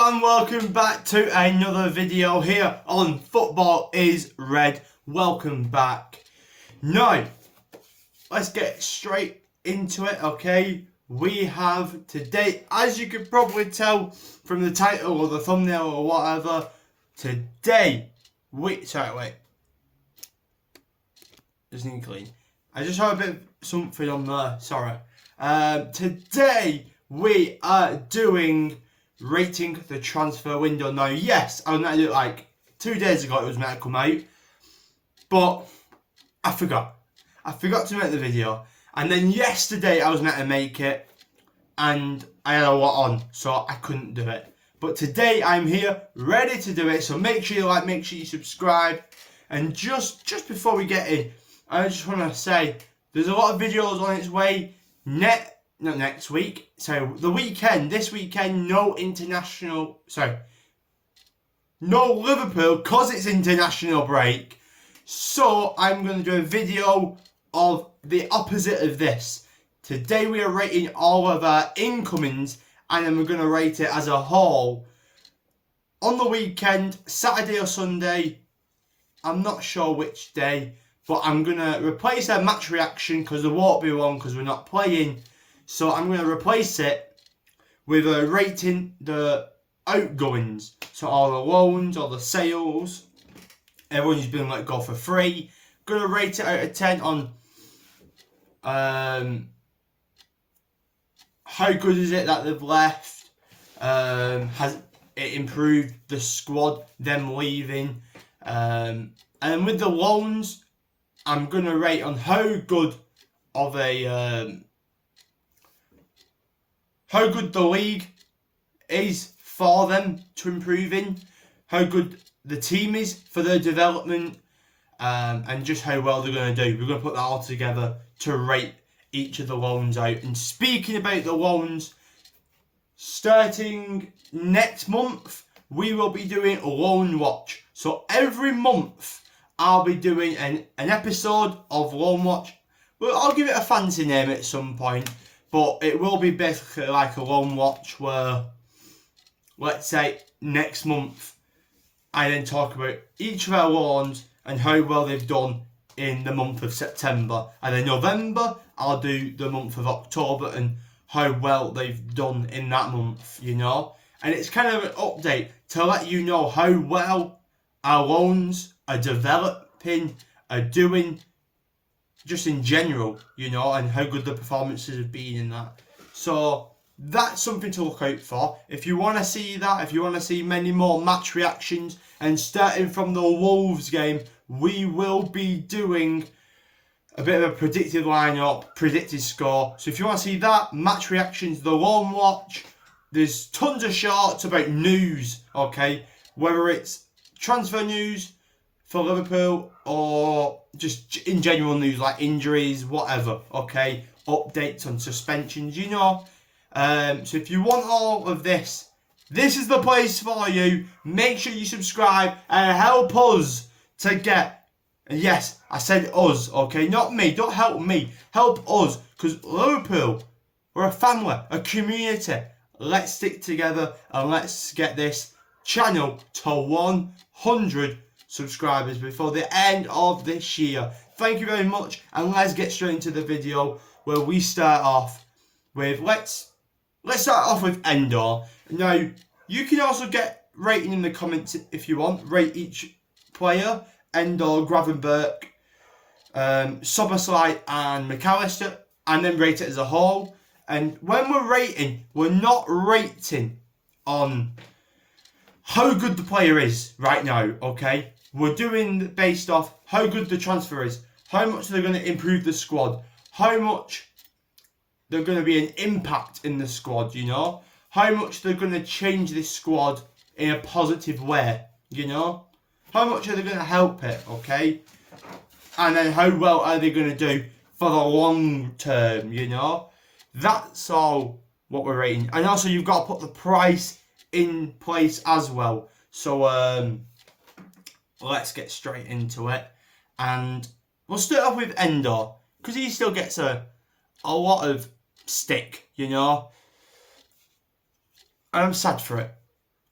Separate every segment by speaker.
Speaker 1: and welcome back to another video here on Football is Red. Welcome back. Now, let's get straight into it, okay? We have today, as you could probably tell from the title or the thumbnail or whatever, today, just need to clean. I just had a bit of something on there, sorry. Today, we are doing rating the transfer window. Now, yes, I was meant to do it like 2 days ago, it was meant to come out, but I forgot. I forgot to make the video, and then yesterday I was meant to make it, and I had a lot on, so I couldn't do it. But today I'm here, ready to do it, so make sure you like, make sure you subscribe, and just before we get in, I just want to say, there's a lot of videos on its way, not next week, so the weekend, this weekend, no Liverpool, because it's international break, so I'm going to do a video of the opposite of this. Today we are rating all of our incomings, and then we're going to rate it as a whole. On the weekend, Saturday or Sunday, I'm not sure which day, but I'm going to replace our match reaction because there won't be one because we're not playing. So I'm going to replace it with rating the outgoings. So all the loans, all the sales, everyone who's been let go for free. Going to rate it out of 10 on how good is it that they've left. Has it improved the squad, them leaving. And then with the loans, I'm going to rate on how good of a... how good the league is for them to improve in, how good the team is for their development, and just how well they're going to do. We're going to put that all together to rate each of the loans out. And speaking about the loans, starting next month, we will be doing a loan watch. So every month, I'll be doing an episode of Loan Watch. Well, I'll give it a fancy name at some point. But it will be basically like a loan watch where, let's say, next month, I then talk about each of our loans and how well they've done in the month of September. And then November, I'll do the month of October and how well they've done in that month, you know. And it's kind of an update to let you know how well our loans are developing, are doing, just in general, you know, and how good the performances have been in that. So that's something to look out for. If you want to see that, if you want to see many more match reactions, and starting from the Wolves game, we will be doing a bit of a predicted lineup, predicted score. So if you want to see that, match reactions, the Loan Watch, there's tons of shorts about news, okay? Whether it's transfer news for Liverpool or just in general news like injuries, whatever, okay? Updates on suspensions, you know. So if you want all of this, this is the place for you. Make sure you subscribe and help us to get, and yes, I said us, okay? Not me, don't help me. Help us, because Liverpool, we're a family, a community. Let's stick together and let's get this channel to 100 subscribers before the end of this year. Thank you very much, and let's get straight into the video where we start off with let's start off with Endor. Now you can also get rating in the comments if you want. Rate each player: Endor, Gravenberch, Soboslai and McAllister, and then rate it as a whole. And when we're rating, we're not rating on how good the player is right now, okay? We're doing based off how good the transfer is, how much they're going to improve the squad, how much they're going to be an impact in the squad, you know, how much they're going to change this squad in a positive way, you know, how much are they going to help it, okay, and then how well are they going to do for the long term, you know. That's all what we're rating. And also you've got to put the price in place as well. So let's get straight into it, and we'll start off with Endor because he still gets a lot of stick, you know. And I'm sad for it.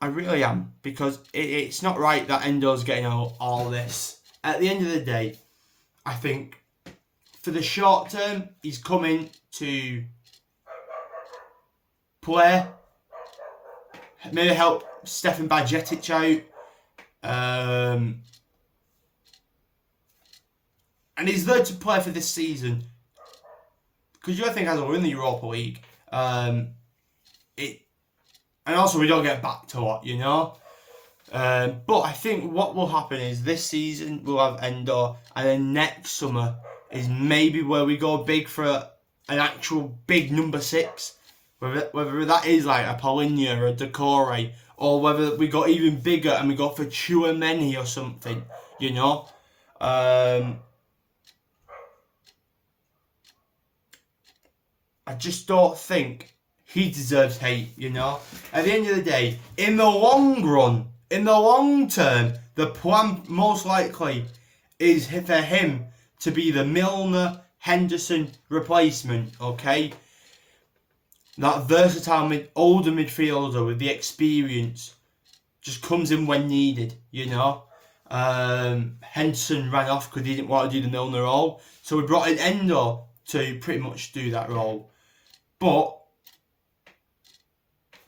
Speaker 1: I really am, because it's not right that Endo's getting all this. At the end of the day, I think for the short term, he's coming to play, maybe help Stefan Bajcetic out, and he's there to play for this season, because you don't think as we're in the Europa League, and also we don't get back to what, you know. But I think what will happen is this season we'll have Endo, and then next summer is maybe where we go big for an actual big number 6. Whether that is like a Paulinho or a Decore, or whether we go even bigger and we go for Chouameni or something, you know. I just don't think he deserves hate, you know. At the end of the day, in the long run, in the long term, the plan most likely is for him to be the Milner Henderson replacement, okay? That versatile older midfielder with the experience just comes in when needed, you know. Henderson ran off because he didn't want to do the Milner role, so we brought in Endo to pretty much do that role. But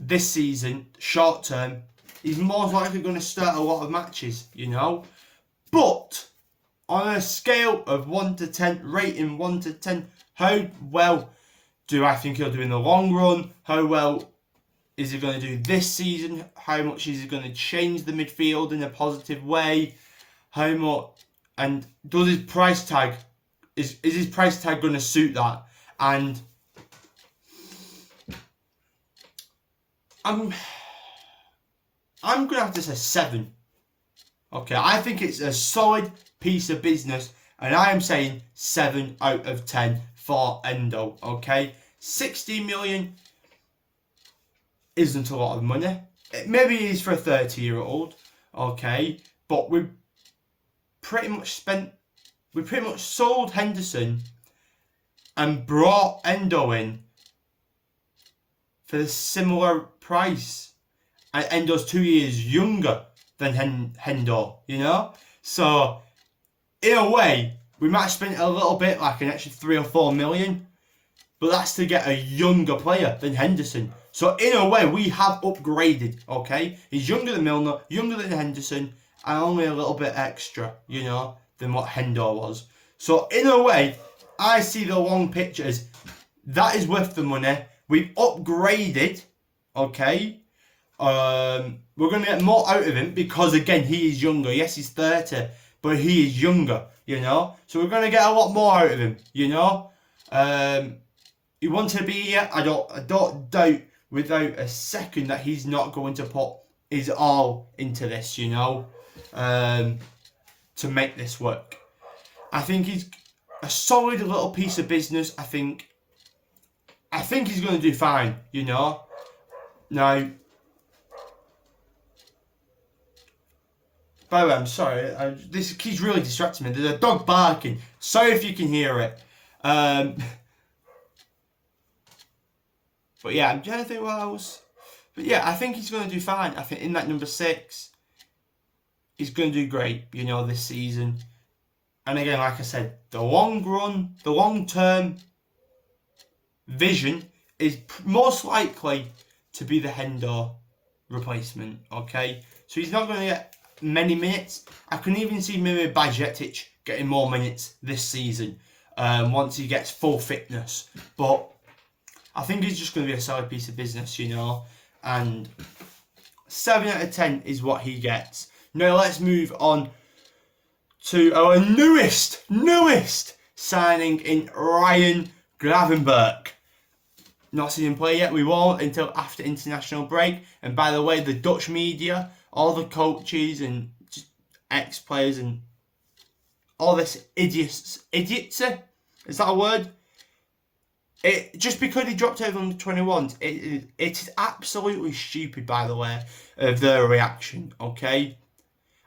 Speaker 1: this season, short term, he's most likely going to start a lot of matches, you know. But on a scale of 1 to 10, rating 1 to 10, how well do I think he'll do in the long run? How well is he going to do this season? How much is he going to change the midfield in a positive way? How much, and does his price tag, is his price tag going to suit that? And I'm going to have to say 7. Okay, I think it's a solid piece of business, and I am saying 7 out of 10 for Endo, okay? 60 million isn't a lot of money. It maybe is for a 30-year-old, okay? But we pretty much sold Henderson and brought Endo in for the similar price. And Endo's 2 years younger than Hendo, you know? So, in a way, we might have spent a little bit, like an extra 3 or 4 million, but that's to get a younger player than Henderson. So, in a way, we have upgraded, okay? He's younger than Milner, younger than Henderson, and only a little bit extra, you know, than what Hendo was. So, in a way, I see the long picture as that is worth the money. We've upgraded, okay? We're going to get more out of him because, again, he is younger. Yes, he's 30, but he is younger, you know? So we're going to get a lot more out of him, you know? He wants to be here. I don't doubt without a second that he's not going to put his all into this, you know? To make this work. I think he's a solid little piece of business. I think he's going to do fine, you know? Now, by the way, I'm sorry. This keeps really distracting me. There's a dog barking. Sorry if you can hear it. But yeah, I'm trying to think what else. But yeah, I think he's going to do fine. I think in that number 6, he's going to do great, you know, this season. And again, like I said, the long run, the long-term vision is most likely to be the Hendo replacement, okay? So he's not going to get many minutes. I can even see maybe Bajcetic getting more minutes this season once he gets full fitness. But I think he's just going to be a solid piece of business, you know. And 7 out of 10 is what he gets. Now let's move on to our newest signing in Ryan Gravenberch. Not seen him play yet. We won't until after international break. And by the way, the Dutch media, all the coaches and ex-players and all this idiocy, is that a word? Just because he dropped out of under 21s, it is absolutely stupid, by the way, of their reaction, okay?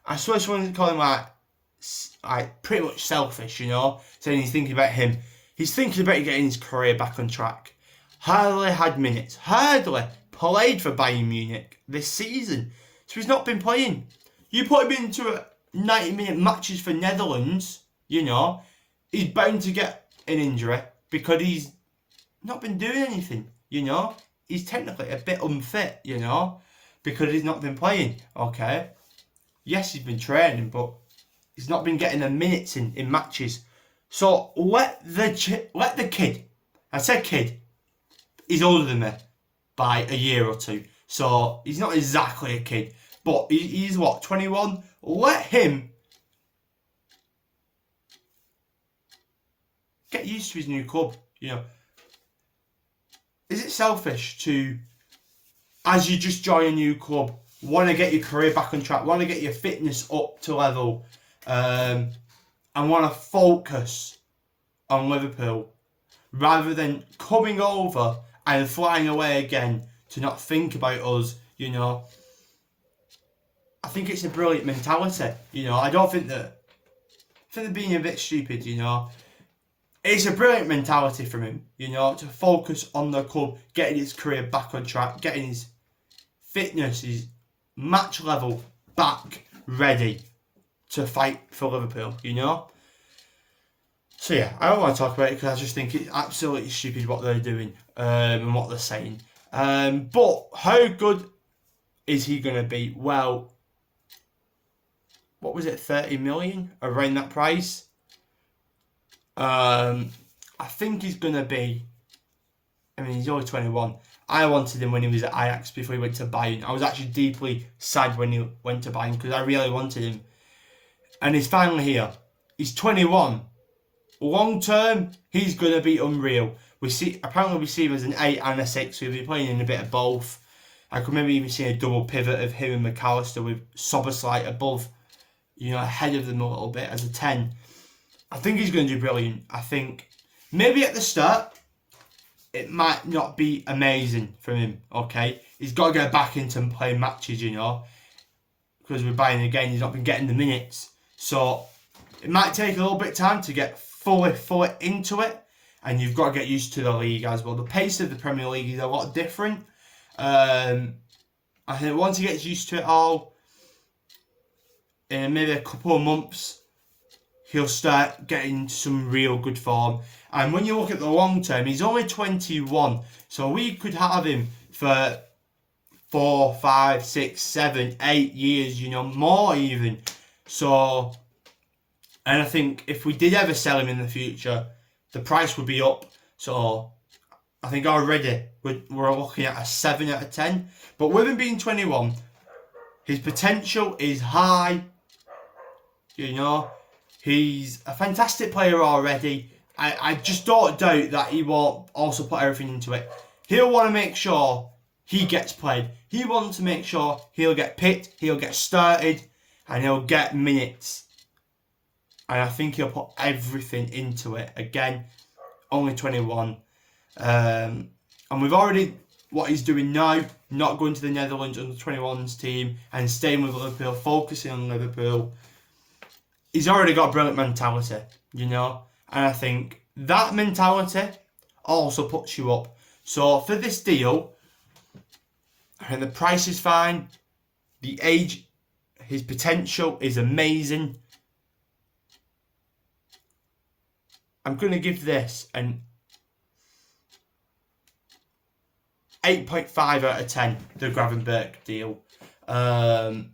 Speaker 1: I swear someone's calling him like pretty much selfish, you know, saying he's thinking about him. He's thinking about getting his career back on track. Hardly had minutes. Hardly played for Bayern Munich this season. So he's not been playing. You put him into 90-minute matches for Netherlands, you know, he's bound to get an injury because he's not been doing anything, you know. He's technically a bit unfit, you know, because he's not been playing, okay. Yes, he's been training, but he's not been getting the minutes in matches. So let the kid, I said kid, he's older than me by a year or two. So he's not exactly a kid, but he's what, 21? Let him get used to his new club, you know. Is it selfish to, as you just join a new club, want to get your career back on track, want to get your fitness up to level, and want to focus on Liverpool, rather than coming over and flying away again to not think about us, you know? I think it's a brilliant mentality, you know. I think they're being a bit stupid, you know. It's a brilliant mentality from him, you know, to focus on the club, getting his career back on track, getting his fitness, his match level back ready to fight for Liverpool, you know. So yeah, I don't want to talk about it because I just think it's absolutely stupid what they're doing and what they're saying. But how good is he going to be? Well, what was it, 30 million, around that price? I think he's going to be, I mean, he's only 21. I wanted him when he was at Ajax before he went to Bayern. I was actually deeply sad when he went to Bayern because I really wanted him. And he's finally here. He's 21. Long term, he's going to be unreal. Apparently we see him as an 8 and a 6. So he'll be playing in a bit of both. I could maybe even see a double pivot of him and McAllister with Soboslai above, you know, ahead of them a little bit as a 10. I think he's going to do brilliant. I think maybe at the start, it might not be amazing from him, okay? He's got to get back into playing matches, you know, because we're buying again, he's not been getting the minutes. So it might take a little bit of time to get fully into it, and you've got to get used to the league as well. The pace of the Premier League is a lot different. I think once he gets used to it all, in maybe a couple of months, he'll start getting some real good form. And when you look at the long term, he's only 21. So we could have him for 4, 5, 6, 7, 8 years, you know, more even. So, and I think if we did ever sell him in the future, the price would be up. So I think already we're looking at a 7 out of 10. But with him being 21, his potential is high, you know. He's a fantastic player already. I just don't doubt that he won't also put everything into it. He'll want to make sure he gets played. He wants to make sure he'll get picked, he'll get started, and he'll get minutes. And I think he'll put everything into it. Again, only 21. And we've already, what he's doing now, not going to the Netherlands under 21s team and staying with Liverpool, focusing on Liverpool. He's already got a brilliant mentality, you know. And I think that mentality also puts you up. So for this deal, I think the price is fine. The age, his potential is amazing. I'm going to give this an 8.5 out of 10, the Gravenberch deal. I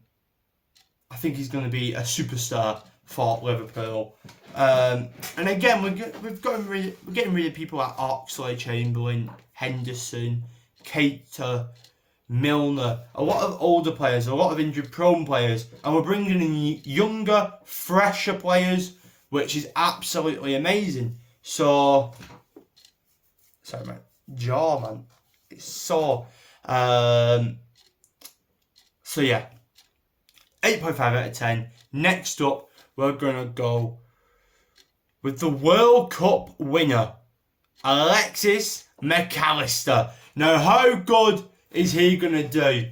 Speaker 1: think he's going to be a superstar for Liverpool. And again, we're getting rid of people like Oxlade, Chamberlain, Henderson, Keita, Milner, a lot of older players, a lot of injury-prone players, and we're bringing in younger, fresher players, which is absolutely amazing. So, sorry, my jaw, man, it's sore. So yeah, 8.5 out of 10. Next up, we're gonna go with the World Cup winner, Alexis McAllister. Now, how good is he going to do?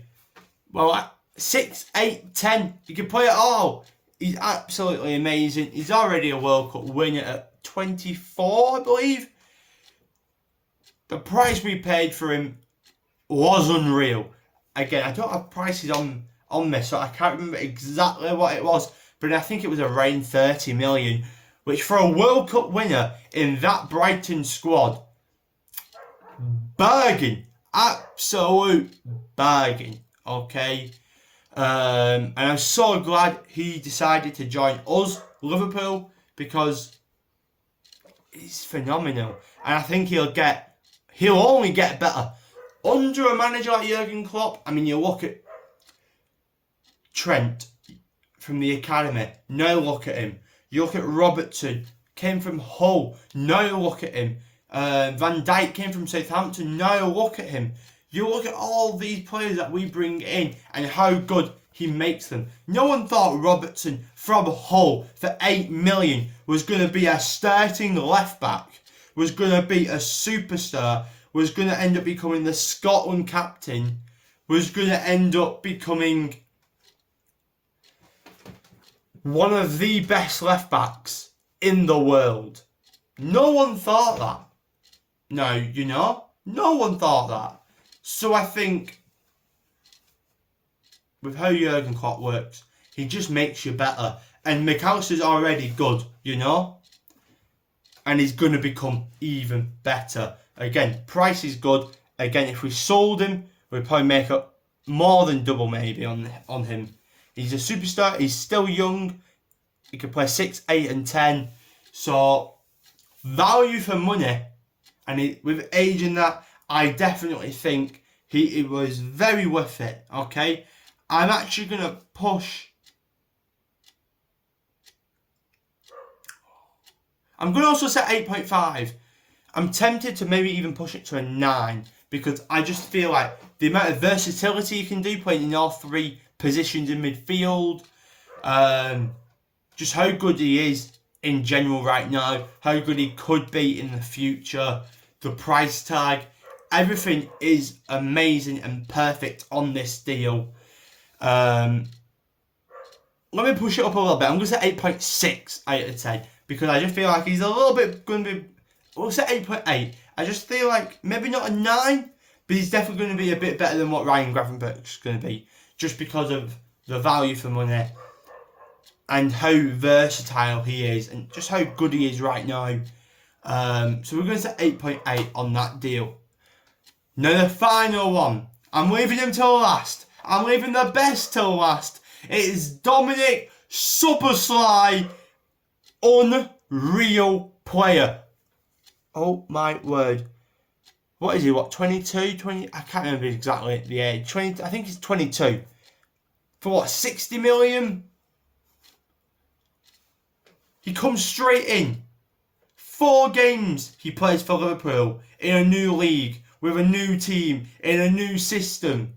Speaker 1: Well, at 6, 8, 10, he can play it all. He's absolutely amazing. He's already a World Cup winner at 24, I believe. The price we paid for him was unreal. Again, I don't have prices on this, so I can't remember exactly what it was, but I think it was around 30 million, which for a World Cup winner in that Brighton squad, bargain, absolute bargain, okay? And I'm so glad he decided to join us, Liverpool, because he's phenomenal, and I think he'll only get better under a manager like Jurgen Klopp. I mean, you look at Trent from the academy. Now look at him. You look at Robertson, came from Hull. Now look at him. Van Dijk came from Southampton. Now look at him. You look at all these players that we bring in and how good he makes them. No one thought Robertson from Hull for 8 million was going to be a starting left back, was going to be a superstar, was going to end up becoming the Scotland captain, was going to end up becoming one of the best left backs in the world. No one thought that. No, no one thought that. So I think with how Jurgen Klopp works, he just makes you better. And McAllister's already good, and he's going to become even better. Again, price is good. Again, if we sold him, we'd probably make up more than double maybe on him. He's a superstar. He's still young. He can play 6, 8 and 10. So, value for money. And with age in that, I definitely think he was very worth it. Okay? I'm actually going to push... I'm going to also set 8.5. I'm tempted to maybe even push it to a 9 because I just feel like the amount of versatility you can do playing in all 3 positions in midfield, just how good he is in general right now, how good he could be in the future, the price tag, everything is amazing and perfect on this deal. Let me push it up a little bit. I'm going to say 8.6 out of 10 because I just feel like he's a little bit going to be... We'll say 8.8. I just feel like maybe not a 9, but he's definitely going to be a bit better than what Ryan Gravenberch's going to be, just because of the value for money and how versatile he is and just how good he is right now. So we're going to say 8.8 on that deal. Now the final one. I'm leaving him till last. I'm leaving the best till last. It is Dominic Supersly, unreal player. Oh my word. What is he, 22, 20? I can't remember exactly the age. 20, I think he's 22. For 60 million? He comes straight in. 4 games he plays for Liverpool in a new league, with a new team, in a new system.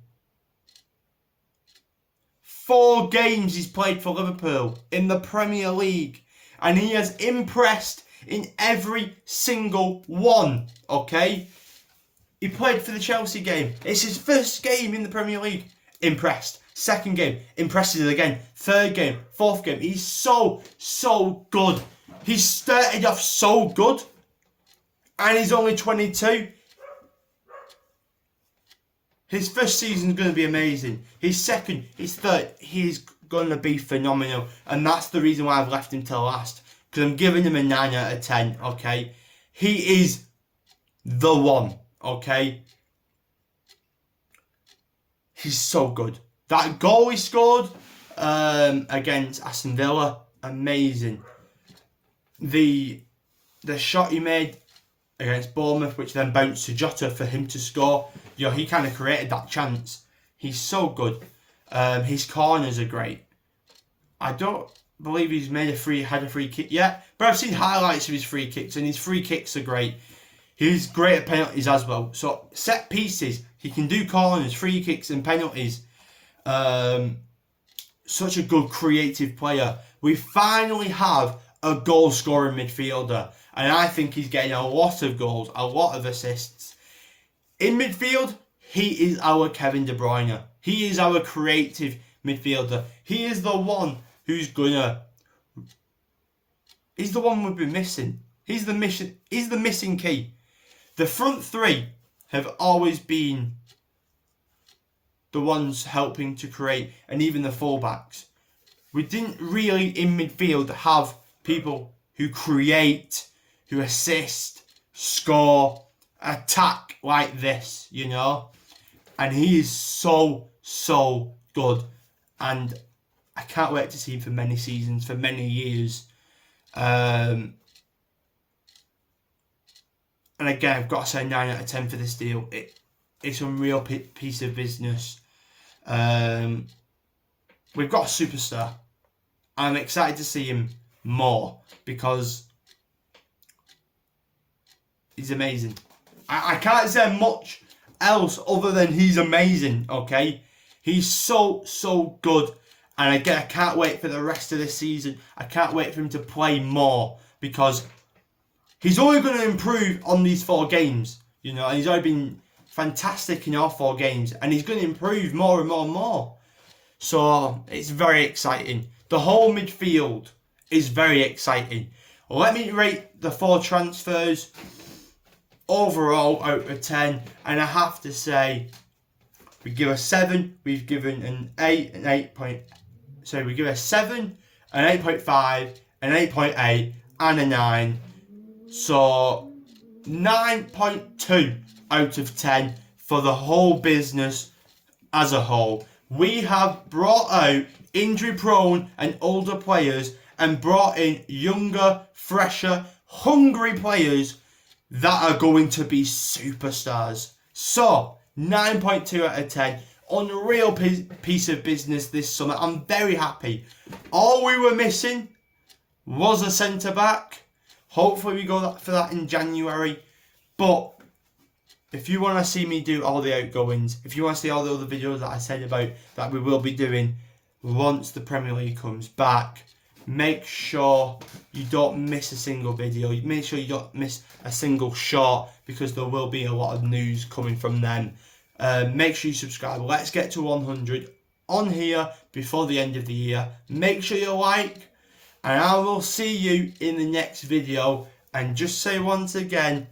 Speaker 1: 4 games he's played for Liverpool in the Premier League. And he has impressed in every single one, okay? He played for the Chelsea game. It's his first game in the Premier League. Impressed. Second game, impresses again. Third game, fourth game. He's so good. He started off so good. And he's only 22. His first season's going to be amazing. His second, his third, he's going to be phenomenal. And that's the reason why I've left him till last. Because I'm giving him a 9 out of 10, okay? He is the one, okay? He's so good. That goal he scored against Aston Villa, amazing. The shot he made against Bournemouth, which then bounced to Jota for him to score, he kind of created that chance. He's so good. His corners are great. I don't believe he's had a free kick yet, but I've seen highlights of his free kicks, and his free kicks are great. He's great at penalties as well. So set pieces, he can do corners, free kicks, and penalties. Such a good creative player. We finally have a goal scoring midfielder, and I think he's getting a lot of goals, a lot of assists. In midfield, he is our Kevin De Bruyne. He is our creative midfielder. He is the one he's the one we've been missing. He's the missing key. The front 3 have always been the ones helping to create, and even the fullbacks. We didn't really in midfield have people who create, who assist, score, attack like this, you know. And he is so good, and I can't wait to see him for many seasons, for many years. And again, I've got to say 9 out of 10 for this deal. It's a real piece of business. We've got a superstar. I'm excited to see him more because he's amazing. I can't say much else other than he's amazing, okay? He's so good. And again, I can't wait for the rest of this season. I can't wait for him to play more because he's only going to improve on these 4 games. You know, and he's already been fantastic in all 4 games. And he's going to improve more and more and more. So, it's very exciting. The whole midfield is very exciting. Let me rate the 4 transfers overall out of 10. And I have to say, we give a 7. We've given an 8, an 8. So we give a 7, an 8.5, an 8.8, and a 9. So 9.2 out of 10 for the whole business as a whole. We have brought out injury-prone and older players and brought in younger, fresher, hungry players that are going to be superstars. So 9.2 out of 10. Unreal piece of business this summer. I'm very happy. All we were missing was a centre-back. Hopefully we go for that in January. But if you want to see me do all the outgoings, if you want to see all the other videos that I said about that we will be doing once the Premier League comes back, make sure you don't miss a single video. Make sure you don't miss a single shot because there will be a lot of news coming from them. Make sure you subscribe. Let's get to 100 on here before the end of the year. Make sure you like, and I will see you in the next video. And just say once again,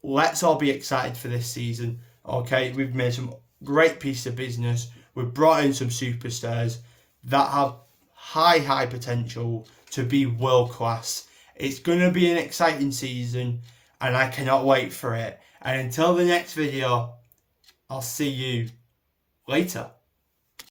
Speaker 1: let's all be excited for this season. Okay, we've made some great piece of business. We've brought in some superstars that have high potential to be world class. It's going to be an exciting season, and I cannot wait for it. And until the next video, I'll see you later.